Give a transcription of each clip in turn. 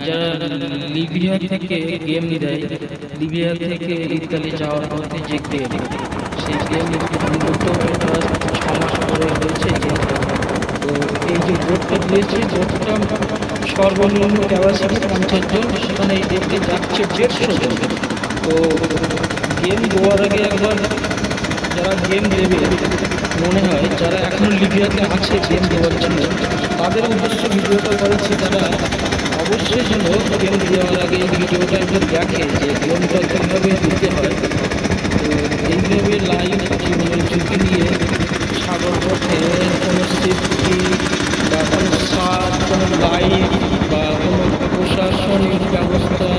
যারা লিবিয়া থেকে গেম দেয়, লিবিয়া থেকে ইতালি যাওয়ার পথে যে গেম, সেই গেম মূলত এটা 6 মাস পরে হয়েছে গেমটা। তো এই যে বোর্ডটা দিয়েছে, বোর্ডটা সর্বনিম্ন ক্যাপাসিটি 50 জন, সেখানে এই দেখতে যাচ্ছে 150 জন। তো গেম দেওয়ার আগে একবার যারা গেম দেবে, মনে হয় যারা এখনো লিবিয়াতে আছে গেম দেওয়ার জন্য, তাদের উদ্দেশ্য ভিডিওটা করেছি। তারা অবশ্যই যেন গেম দেওয়ার আগে এই ভিডিওটা একটু দেখে যে গেমটা কীভাবে দিতে হয়। তো এইভাবে লাইভ জীবনের ঝুঁকি নিয়ে সাগর পথে কোনো সেফটি বা কোনো সার, কোনো লাইট বা কোনো প্রশাসনিক ব্যবস্থা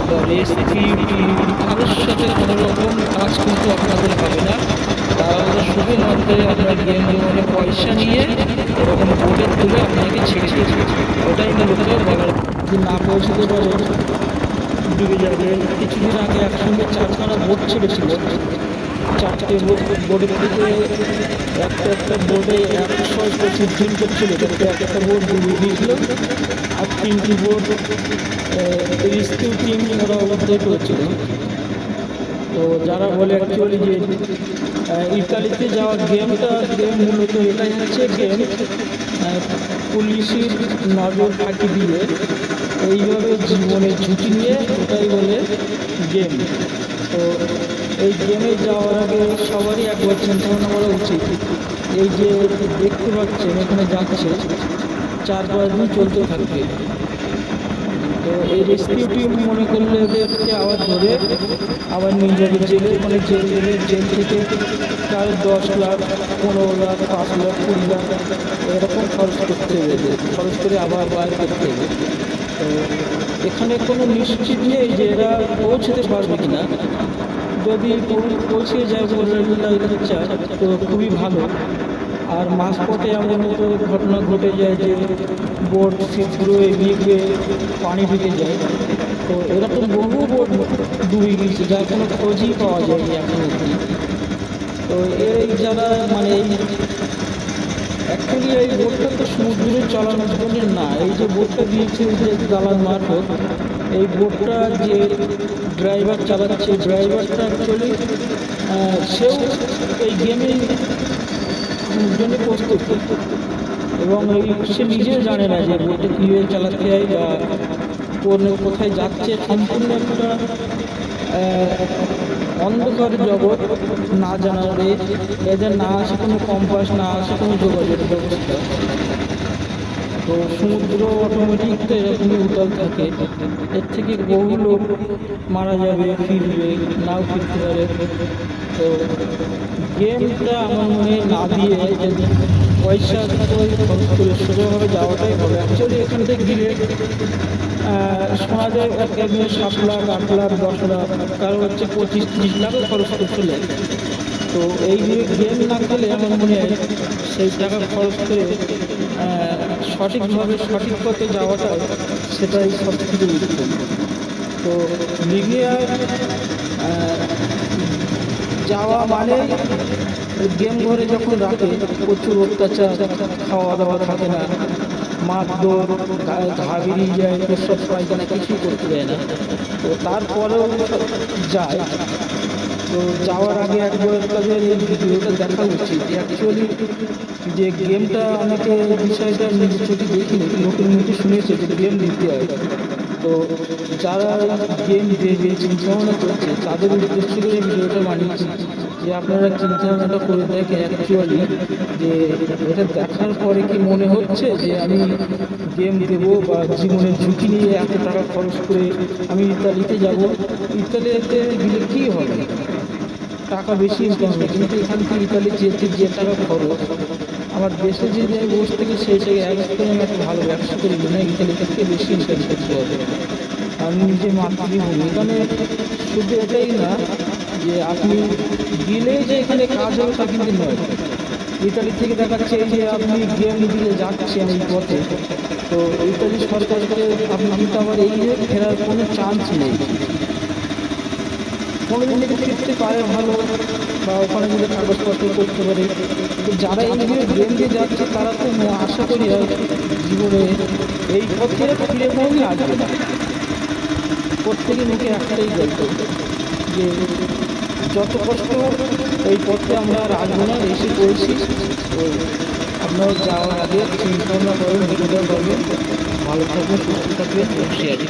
বা রেস্কিউ টিম, কারোর সাথে কোনো রকম কাজ কিন্তু আপনাদের হবে না। তারা শুধুমাত্র আপনার গেম জীবনে পয়সা নিয়ে এরকম বোর্ডে তুলে আপনাকে ছেড়ে দিয়েছে। ওটাই মূলত বলার। যদি না পৌঁছতে পারে ডুবে যাবে। কিছুদিন আগে একসঙ্গে 4খানা বোট ছেড়েছিল, 4টে বোর্ডের থেকে একটা বোর্ডে 125 জন করছিল, তাতে একটা বোর্ড ডুবে গিয়েছিল আর 3টি বোর্ড রেস্কিউ টিম ওরা উদ্ধার করেছিল। তো যারা বলে অ্যাকচুয়ালি যে ইতালিতে যাওয়া গেম মূলত এটাই হচ্ছে গেম পুলিশের নজর ফাঁকি দিয়ে এইভাবে জীবনের ঝুঁকি নিয়ে, ওটাই বলে গেম। তো এই গেমে যাওয়ার আগে সবারই একবার চিন্তা ভাবনা করা উচিত। এই যে দেখতে পাচ্ছেন এখানে যাচ্ছে 4-5 দিন চলতে থাকবে। তো এই রেস্কিউ টিম মনে করলে এদেরকে আবার ধরে আবার নিয়ে যাবে জেলে, মানে জেল থেকে প্রায় 10 লাখ, 15 লাখ, 5 লাখ, 20 লাখ এরকম খরচ করতে হবে, খরচ করে আবার বাইর করতে হবে। তো এখানে কোনো নিশ্চিত নেই যে এরা পৌঁছতে পারবে কিনা। যদি পৌঁছে যায় বলে চায় তো খুবই ভালো। আর মাঝপথে এমন ঘটনা ঘটে যায় যে বোট ছিদ্র এগিয়ে পানি ঢুকে যায়। তো এরকম বহু বোট ডুবে গিয়েছে যার কোনো খোঁজই পাওয়া যায়নি এখন অবধি। তো এই যারা মানে অ্যাকচুয়ালি এই বোটটা তো সমুদ্রে চালানোর জন্য না, এই যে বোটটা দিয়েছে যে দালাল মারফত, এই বোটটা যে ড্রাইভার চালাচ্ছে, ড্রাইভারটা অ্যাকচুয়ালি সেও এই গেমের জন্য প্রস্তুত, এবং সে নিজেও জানে না যে বোটটা কীভাবে চালাতে হয় বা কোথায় যাচ্ছে। সম্পূর্ণ একটা অন্ধকার জগৎ, না জানালে এদের না আসে কোনো কম্পাস, না আসে কোনো যোগাযোগ ব্যবস্থা। তো সমুদ্র অটোমেটিক তো এরকমই উতাল থাকে, এর থেকে বহু লোক মারা যাবে, ফিরবে, নাও ফিরতে পারে। তো গেমটা আমার মনে না দিয়ে যদি পয়সা খরচ করে সোজাভাবে যাওয়াটাই হবে। অ্যাকচুয়ালি এখান থেকে গেলে শোনা যায় একদিনে 7 লাখ, 8 লাখ, 10 লাখ, কারো হচ্ছে 25-30 লাখও খরচ করতে লাগে। তো এই গেম না খেলে আমার মনে হয় সেই টাকা খরচ করে সঠিকভাবে সঠিক পথে যাওয়াটা সেটাই সব থেকে উত্তম। তো লিবিয়া যাওয়া মানে গেম ঘরে যখন রাখে প্রচুর অত্যাচার, খাওয়া দাওয়া থাকে না, মারধর, ঘা বেরিয়ে যায়, প্রস্রাব পায়খানা কিছুই করতে দেয় না। তো তারপরেও যায়। তো যাওয়ার আগে একবার তাদের এই ভিডিওটা দেখা উচিত। অ্যাকচুয়ালি যে গেমটা অনেকে বিষয়টা নিজের চোখে দেখিনি, নতুন নতুন শুনেছে যে গেম দিতে হয়। তো যারা গেম দেবে চিন্তাভাবনা করছে তাদের উদ্দেশ্য করে ভিডিওটা বানিয়েছি যে আপনারা চিন্তাভাবনাটা করে দেখেন অ্যাকচুয়ালি যে এটা দেখার পরে কি মনে হচ্ছে যে আমি গেম দেবো বা জীবনের ঝুঁকি নিয়ে এত টাকা খরচ করে আমি ইতালিতে যাব। ইতালিতে গেলে কী হবে, টাকা বেশি ইনকাম হবে, কিন্তু এখান থেকে ইতালি যেতে যে টাকা খরচ, আমার দেশে যে বসে থেকে সেই জায়গায় আমি একটা ভালো ব্যবসা করি না, ইতালি থেকে বেশি ইনকাম করতে হবে। আমি নিজে মাতৃভূমি, এখানে শুধু এটাই না যে আপনি গেলেই যে এখানে কাজ হবে তা কিন্তু নয়। ইতালি থেকে দেখাচ্ছে যে আপনি গেম দিলে যাচ্ছেন এই পথে, তো ইতালি সরকারকে আপনি তো আবার এই ফেরার কোনো চান্স নেই। কোনোদিন যদি ফিরতে পারে ভালো, বা ওখানে যদি কাগজপত্র করতে পারে। তো যারা এইভাবে গেম দিয়ে যাচ্ছে তারা তো আশা করি আর জীবনে এই পথে ফিরে কোনোদিন আসবে না। প্রত্যেকের মুখে একটাই গল্প যে যত কষ্ট হোক এই পথে আমরা আর আসবো না, এসে পড়েছি। তো আপনারা যাওয়ার আগে চিন্তা ভাবনা করবেন, ভিডিওটা করবেন, ভালো থাকবেন, সুস্থ থাকবেন এবং শেয়ার